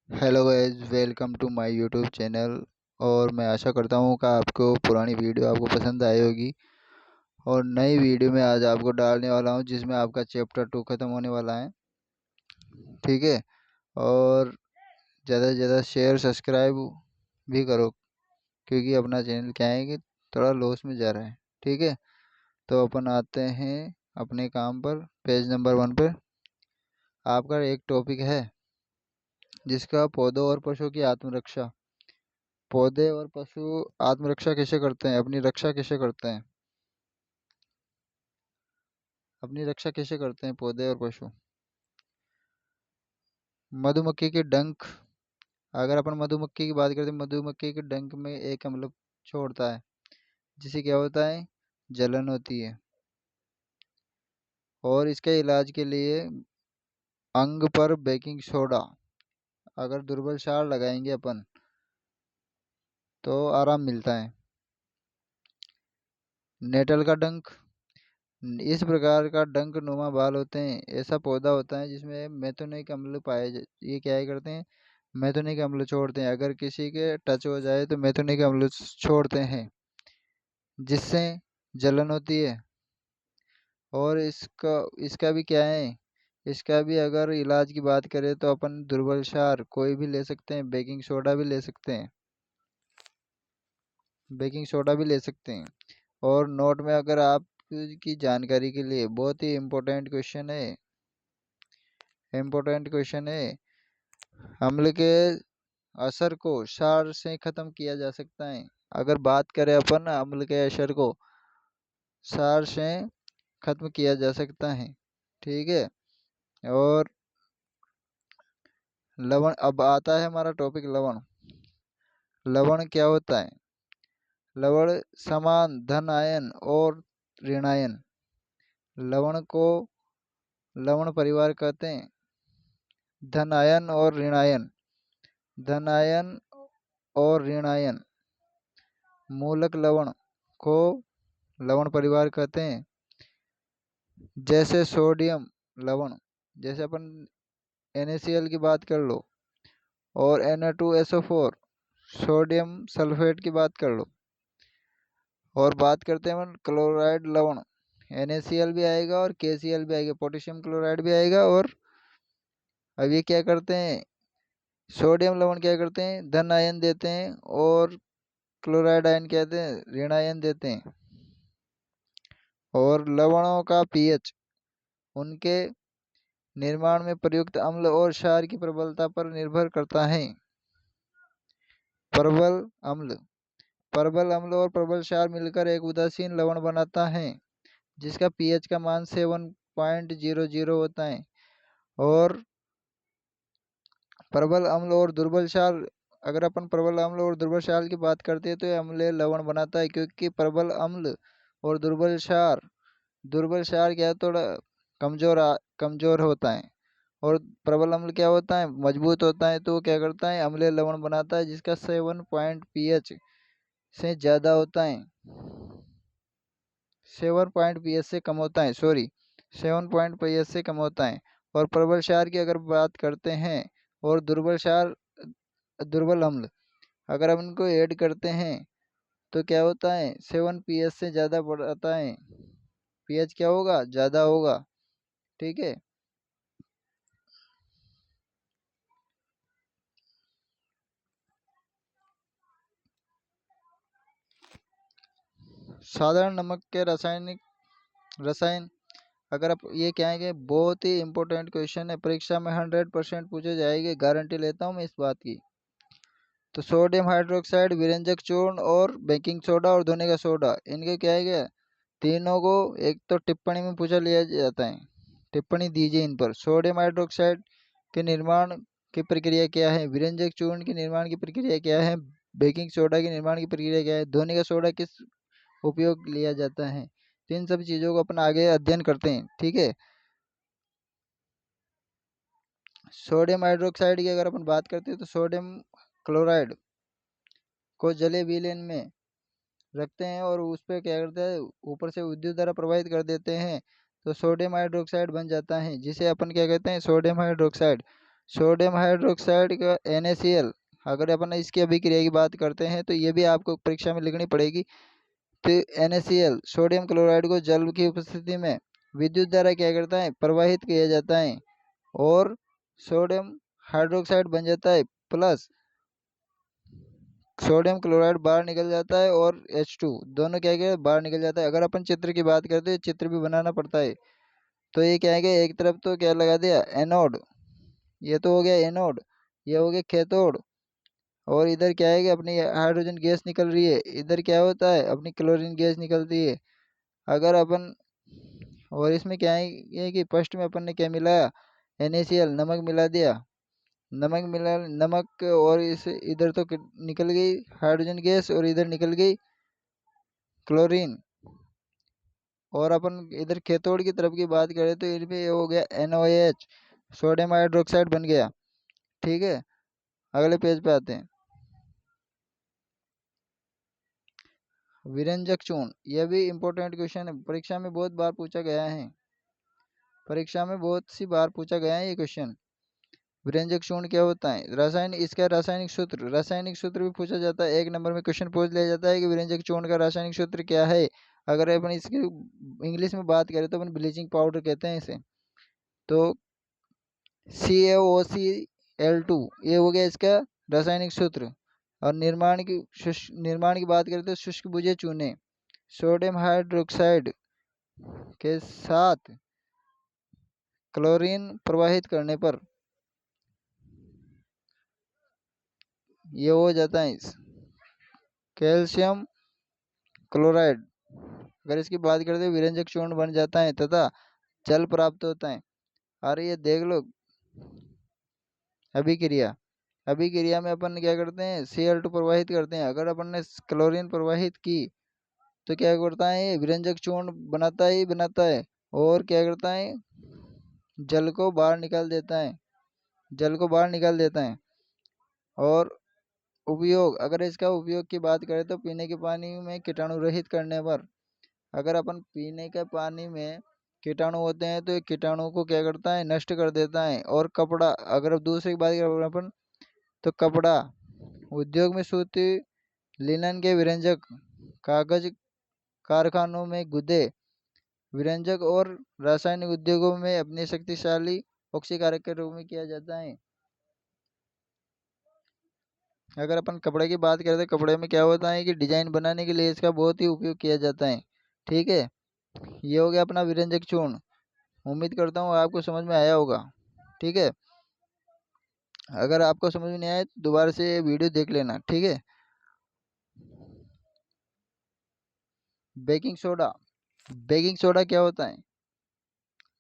Hello guys, welcome to my YouTube channel. और मैं आशा करता हूँ कि आपको पुरानी वीडियो आपको पसंद आई होगी। और नई वीडियो में आज आपको डालने वाला हूँ जिसमें आपका चैप्टर 2 ख़त्म होने वाला है। ठीक है। और ज़्यादा से ज़्यादा शेयर सब्सक्राइब भी करो, क्योंकि अपना चैनल क्या है कि थोड़ा लॉस में जा रहा है। ठीक है। तो अपन आते हैं अपने काम पर, पेज नंबर 1 पर। आपका एक टॉपिक है जिसका पौधों और पशुओं की आत्मरक्षा। पौधे और पशु आत्मरक्षा कैसे करते हैं, अपनी रक्षा कैसे करते हैं, अपनी रक्षा कैसे करते हैं पौधे और पशु। मधुमक्खी के डंक। अगर अपन मधुमक्खी की बात करते हैं, मधुमक्खी के डंक में एक अम्ल छोड़ता है जिसे क्या होता है, जलन होती है। और इसके इलाज के लिए अंग पर बेकिंग सोडा, अगर दुर्बल क्षार लगाएंगे अपन तो आराम मिलता है। नेटल का डंक। इस प्रकार का डंक नुमा बाल होते हैं। ऐसा पौधा होता है जिसमें मेथोनिक अम्ल ये क्या है करते हैं, मेथोनिक अम्ल छोड़ते हैं। अगर किसी के टच हो जाए तो मेथोनिक अम्ल छोड़ते हैं, जिससे जलन होती है। और इसका इसका भी क्या है, इसका भी अगर इलाज की बात करें तो अपन दुर्बल क्षार कोई भी ले सकते हैं, बेकिंग सोडा भी ले सकते हैं, बेकिंग सोडा भी ले सकते हैं। और नोट में अगर आप की जानकारी के लिए बहुत ही इम्पोर्टेंट क्वेश्चन है, इम्पोर्टेंट क्वेश्चन है। अम्ल के असर को क्षार से खत्म किया जा सकता है। अगर बात करें अपन अम्ल के असर को क्षार से खत्म किया जा सकता है। ठीक है। और लवण, अब आता है हमारा टॉपिक लवण। लवण क्या होता है। लवण समान धन आयन और ऋणायन। लवण को लवण परिवार कहते हैं। धन आयन और ऋणायन, धन आयन और ऋणायन। मूलक लवण को लवण परिवार कहते हैं। जैसे सोडियम लवण, जैसे अपन NaCl की बात कर लो, और Na2SO4 सोडियम सल्फेट की बात कर लो। और बात करते हैं अपन क्लोराइड लवण, NaCl भी आएगा और KCl भी आएगा, पोटेशियम क्लोराइड भी आएगा। और अब ये क्या करते हैं, सोडियम लवण क्या करते हैं, धन आयन देते हैं। और क्लोराइड आयन कहते हैं, ऋण आयन देते हैं। और लवणों का pH उनके निर्माण में प्रयुक्त अम्ल और क्षार की प्रबलता पर निर्भर करता है। प्रबल अम्ल, प्रबल अम्ल और प्रबल क्षार मिलकर एक उदासीन लवण बनाता है जिसका pH का मान 7.00 होता है। और प्रबल अम्ल और दुर्बल क्षार, अगर अपन प्रबल अम्ल और दुर्बल क्षार की बात करते हैं तो ये अम्लीय लवण बनाता है, क्योंकि प्रबल अम्ल और दुर्बल क्षार क्या है, थोड़ा कमजोर होता है। और प्रबल अम्ल क्या होता है, मजबूत होता है। तो वो क्या करता है, अम्लीय लवण बनाता है जिसका 7 पॉइंट pH से ज़्यादा होता है। 7 पॉइंट pH से कम होता है, सॉरी, 7 पॉइंट pH से कम होता है। और प्रबल क्षार की अगर बात करते हैं, और दुर्बल क्षार, दुर्बल अम्ल, अगर हम इनको ऐड करते हैं तो क्या होता है, 7 pH से ज़्यादा बढ़ता है। pH क्या होगा, ज़्यादा होगा। ठीक है। साधारण नमक के रासायनिक रसायन, अगर आप ये क्या है कि बहुत ही इंपॉर्टेंट क्वेश्चन है, परीक्षा में 100% पूछे जाएंगे, गारंटी लेता हूँ मैं इस बात की। तो सोडियम हाइड्रोक्साइड, विरंजक चूर्ण और बेकिंग सोडा और धोने का सोडा, इनके क्या है क्या, तीनों को एक तो टिप्पणी में पूछा लिया जाता है। टिप्पणी दीजिए इन पर। सोडियम हाइड्रोक्साइड के निर्माण की प्रक्रिया क्या है, विरंजक चूर्ण के निर्माण की प्रक्रिया क्या है, बेकिंग सोडा के निर्माण की प्रक्रिया क्या है, धोने का सोडा किस उपयोग लिया जाता है। तो इन सब चीज़ों को अपन आगे अध्ययन करते हैं। ठीक है। सोडियम हाइड्रोक्साइड की अगर अपन बात करते हैं तो सोडियम क्लोराइड को जलीय विलयन में रखते हैं और उस पर क्या करते हैं, ऊपर से विद्युत धारा प्रवाहित कर देते हैं, तो सोडियम हाइड्रोक्साइड बन जाता है, जिसे अपन क्या कहते हैं, सोडियम हाइड्रोक्साइड। सोडियम हाइड्रोक्साइड का NaCl, अगर अपन इसकी अभिक्रिया की बात करते हैं तो ये भी आपको परीक्षा में लिखनी पड़ेगी। तो NaCl सोडियम क्लोराइड को जल की उपस्थिति में विद्युत द्वारा क्या करता है, प्रवाहित किया जाता है और सोडियम हाइड्रोक्साइड बन जाता है, प्लस सोडियम क्लोराइड बाहर निकल जाता है और H2 दोनों क्या है बाहर निकल जाता है। अगर अपन चित्र की बात करते हैं, चित्र भी बनाना पड़ता है, तो ये क्या है कि एक तरफ तो क्या लगा दिया एनोड, ये तो हो गया एनोड, ये हो गया कैथोड, और इधर क्या है कि अपनी हाइड्रोजन गैस निकल रही है, इधर क्या होता है अपनी क्लोरीन गैस निकलती है। अगर अपन, और इसमें क्या है ये कि फर्स्ट में अपन ने क्या मिलाया, NaCl नमक मिला दिया, नमक मिला, नमक, और इस इधर तो निकल गई हाइड्रोजन गैस और इधर निकल गई क्लोरीन। और अपन इधर कैथोड की तरफ की बात करें तो इनमें ये हो गया NaOH, सोडियम हाइड्रोक्साइड बन गया। ठीक है, अगले पेज पे आते हैं। विरंजक चूर्ण, यह भी इम्पोर्टेंट क्वेश्चन है, परीक्षा में बहुत बार पूछा गया है, परीक्षा में बहुत सी बार पूछा गया है ये क्वेश्चन। विरंजक चूर्ण क्या होता है, रासायनिक, इसका रासायनिक सूत्र भी पूछा जाता है, 1 नंबर में क्वेश्चन पूछ लिया जाता है कि विरंजक चूर्ण का रासायनिक सूत्र क्या है। अगर अपन इसकी इंग्लिश में बात करें तो अपन ब्लीचिंग पाउडर कहते हैं इसे। तो CaOCl2 ये हो गया इसका रासायनिक सूत्र। और निर्माण की बात करें तो शुष्क बुझे चूने सोडियम हाइड्रोक्साइड के साथ क्लोरीन प्रवाहित करने पर ये हो जाता है कैल्शियम क्लोराइड। अगर इसकी बात करते हैं विरंजक चूर्ण बन जाता है तथा जल प्राप्त होता है। अरे ये देख लो, अभिक्रिया, अभिक्रिया में अपन क्या करते हैं Cl2 प्रवाहित करते हैं। अगर अपन ने क्लोरीन प्रवाहित की तो क्या करता है ये विरंजक चूर्ण बनाता ही बनाता है, और क्या करता है जल को बाहर निकाल देता है, जल को बाहर निकाल देता है। और उपयोग, अगर इसका उपयोग की बात करें तो पीने के पानी में कीटाणु रहित करने पर, अगर अपन पीने के पानी में कीटाणु होते हैं तो ये कीटाणु को क्या करता है नष्ट कर देता है। और कपड़ा, अगर दूसरी बात करें अपन तो कपड़ा उद्योग में सूती लिनन के विरंजक, कागज कारखानों में गुदे विरंजक और रासायनिक उद्योगों में अपने शक्तिशाली ऑक्सीकारक के रूप में किया जाता है। अगर अपन कपड़े की बात करें तो कपड़े में क्या होता है कि डिजाइन बनाने के लिए इसका बहुत ही उपयोग किया जाता है। ठीक है, ये हो गया अपना विरंजक चूर्ण। उम्मीद करता हूँ आपको समझ में आया होगा। ठीक है, अगर आपको समझ में नहीं आया तो दोबारा से ये वीडियो देख लेना। ठीक है, बेकिंग सोडा, बेकिंग सोडा क्या होता है,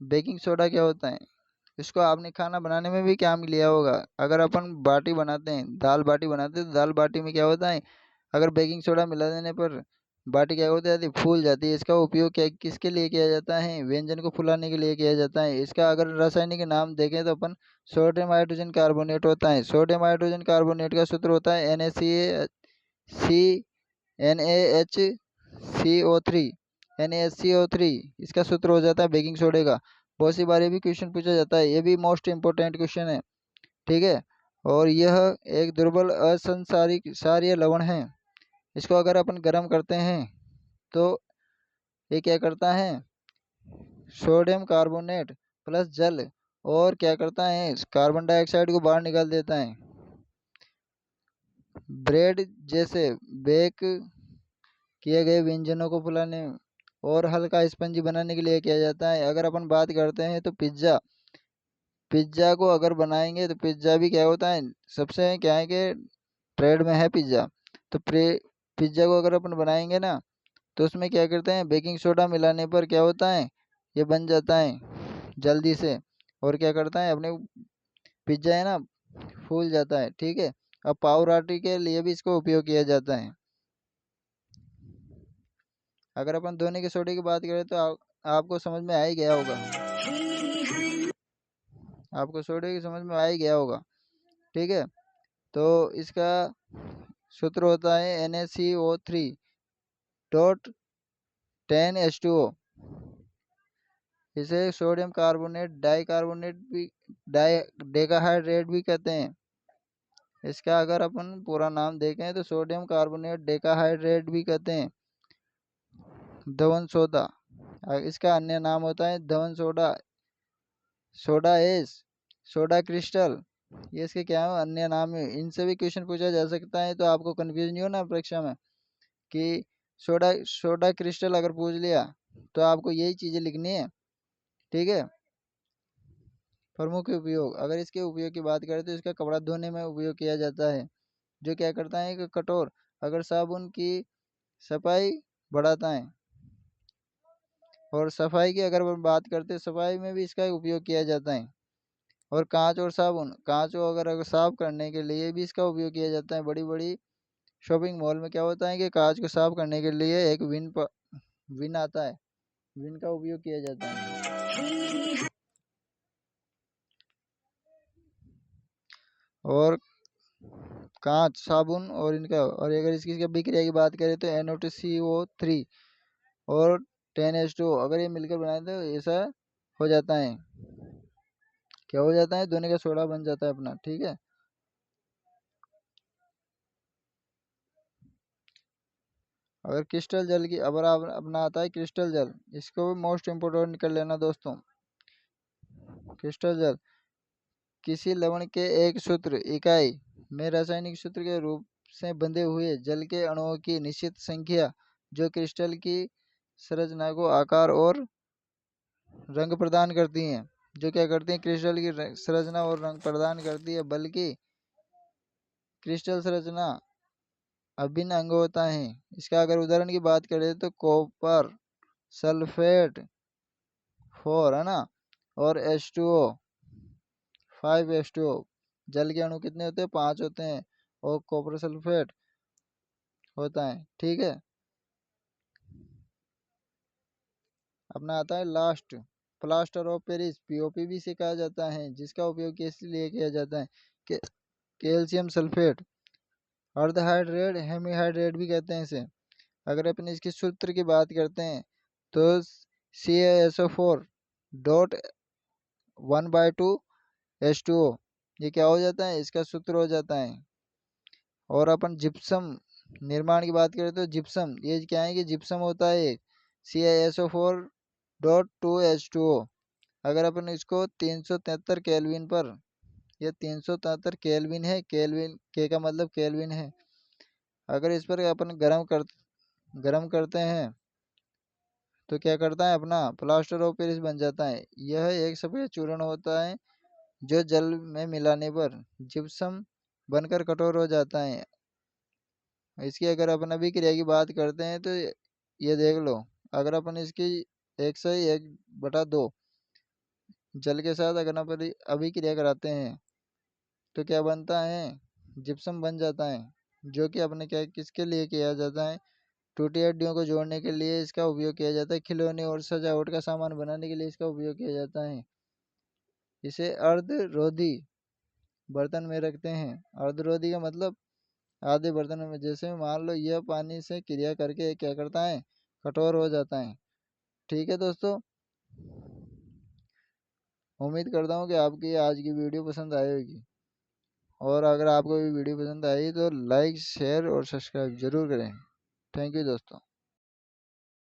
बेकिंग सोडा क्या होता है, इसको आपने खाना बनाने में भी काम लिया होगा। अगर अपन बाटी बनाते हैं, दाल बाटी बनाते हैं, तो दाल बाटी में क्या होता है, अगर बेकिंग सोडा मिला देने पर बाटी क्या होती है, फूल जाती है। इसका उपयोग क्या किसके लिए किया जाता है, व्यंजन को फुलाने के लिए किया जाता है। इसका अगर रासायनिक नाम देखें तो अपन सोडियम हाइड्रोजन कार्बोनेट होता है, सोडियम हाइड्रोजन कार्बोनेट का सूत्र होता है NaCO3, NaCO3 इसका सूत्र हो जाता है बेकिंग सोडे का। बहुत सी बार ये भी क्वेश्चन पूछा जाता है, ये भी मोस्ट इम्पोर्टेंट क्वेश्चन है। ठीक है, और यह एक दुर्बल असंसारी क्षारीय लवण है। इसको अगर अपन गर्म करते हैं तो ये क्या करता है, सोडियम कार्बोनेट प्लस जल, और क्या करता है कार्बन डाइऑक्साइड को बाहर निकाल देता है। ब्रेड जैसे बेक किए गए व्यंजनों को फुलाने और हल्का स्पंजी बनाने के लिए किया जाता है। अगर अपन बात करते हैं तो पिज्ज़ा, पिज्ज़ा को अगर बनाएंगे तो पिज्ज़ा भी क्या होता है, सबसे क्या है कि ट्रेड में है पिज्ज़ा। तो पिज्ज़ा को अगर अपन बनाएंगे ना तो उसमें क्या करते हैं बेकिंग सोडा मिलाने पर क्या होता है ये बन जाता है जल्दी से, और क्या करता है अपने पिज्ज़ा है ना फूल जाता है। ठीक है, अब पाव रोटी के लिए भी इसको उपयोग किया जाता है। अगर अपन धोने के सोडे की बात करें तो आपको समझ में आ ही गया होगा, आपको सोडे की समझ में आ ही गया होगा। ठीक है, तो इसका सूत्र होता है NaCO3 डॉट 10H2O। इसे सोडियम कार्बोनेट डाइकार्बोनेट भी डेकाहाइड्रेट भी कहते हैं। इसका अगर अपन पूरा नाम देखें तो सोडियम कार्बोनेट डेकाहाइड्रेट भी कहते हैं। धवन सोडा, इसका अन्य नाम होता है Dhawan soda, soda S, soda crystal, ये इसके क्या है अन्य नाम है। इनसे भी क्वेश्चन पूछा जा सकता है, तो आपको कंफ्यूज नहीं होना परीक्षा में कि सोडा सोडा क्रिस्टल अगर पूछ लिया तो आपको यही चीजें लिखनी है। ठीक है। प्रमुख उपयोग, अगर इसके उपयोग की बात करें तो इसका कपड़ा धोने में उपयोग किया जाता है, जो क्या करता है कि कठोर अगर साबुन की सफाई बढ़ाता है। और सफाई की अगर हम बात करते हैं, सफाई में भी इसका उपयोग किया जाता है। और कांच और साबुन, कांच को अगर साफ करने के लिए भी इसका उपयोग किया जाता है। बड़ी बड़ी शॉपिंग मॉल में क्या होता है कि कांच को साफ करने के लिए एक विन आता है, विन का उपयोग किया जाता है। और कांच, साबुन और इनका, और अगर इसकी अभिक्रिया की बात करें तो NO2CO3 और 10H2O अगर ये मिलकर बनाए तो ऐसा हो जाता है, क्या हो जाता है, दोनों का सोडा बन जाता है अपना। ठीक है। अगर क्रिस्टल जल की अब अपना आता है क्रिस्टल जल, इसको भी मोस्ट इम्पोर्टेंट कर लेना दोस्तों। क्रिस्टल जल किसी लवण के एक सूत्र इकाई में रासायनिक सूत्र के रूप से बंधे हुए जल के अणुओं की निश्चित संख्या, जो क्रिस्टल की संरचना को आकार और रंग प्रदान करती हैं। जो क्या करती हैं, क्रिस्टल की संरचना और रंग प्रदान करती है। बल्कि क्रिस्टल संरचना अभिन्न अंग होता है। इसका अगर उदाहरण की बात करें तो कॉपर सल्फेट 4 है ना, और H2O 5H2O। जल के अणु कितने होते हैं, 5 होते हैं, और कॉपर सल्फेट होता है। ठीक है। अपना आता है last, plaster of Paris, POP भी से कहा जाता है, जिसका उपयोग इसलिए किया जाता है कि कैल्शियम सल्फेट, अर्धहाइड्रेट, हेमीहाइड्रेट भी कहते हैं इसे। अगर अपन इसके सूत्र की बात करते हैं तो CaSO4 डॉट 1/2 H2O, ये क्या हो जाता है, इसका सूत्र हो जाता है। और अपन जिप्सम निर्माण की बात करें तो जिप्सम, ये क्या है कि जिप्सम होता है CaSO4.2H2O। अगर अपन इसको 373 केल्विन पर, ये 373 केल्विन है, केल्विन के का मतलब केल्विन है, अगर इस पर अपन गर्म करते हैं तो क्या करता है, अपना प्लास्टर ऑफ पेरिस बन जाता है। यह एक सफेद चूर्ण होता है जो जल में मिलाने पर जिप्सम बनकर कठोर हो जाता है। इसकी अगर अपन अभिक्रिया की बात करते हैं तो ये देख लो, अगर अपन इसकी 101/2 जल के साथ अगर अपन अभिक्रिया कराते हैं तो क्या बनता है, जिप्सम बन जाता है। जो कि अपने क्या किसके लिए किया जाता है, टूटी हड्डियों को जोड़ने के लिए इसका उपयोग किया जाता है। खिलौने और सजावट का सामान बनाने के लिए इसका उपयोग किया जाता है। इसे अर्धरोधी बर्तन में रखते हैं। अर्धरोधी का मतलब आधे बर्तन में, जैसे मान लो यह पानी से क्रिया करके क्या करता है, कठोर हो जाता है। ठीक है दोस्तों, उम्मीद करता हूँ कि आपकी आज की वीडियो पसंद आई होगी। और अगर आपको भी वीडियो पसंद आई तो लाइक शेयर और सब्सक्राइब जरूर करें। थैंक यू दोस्तों।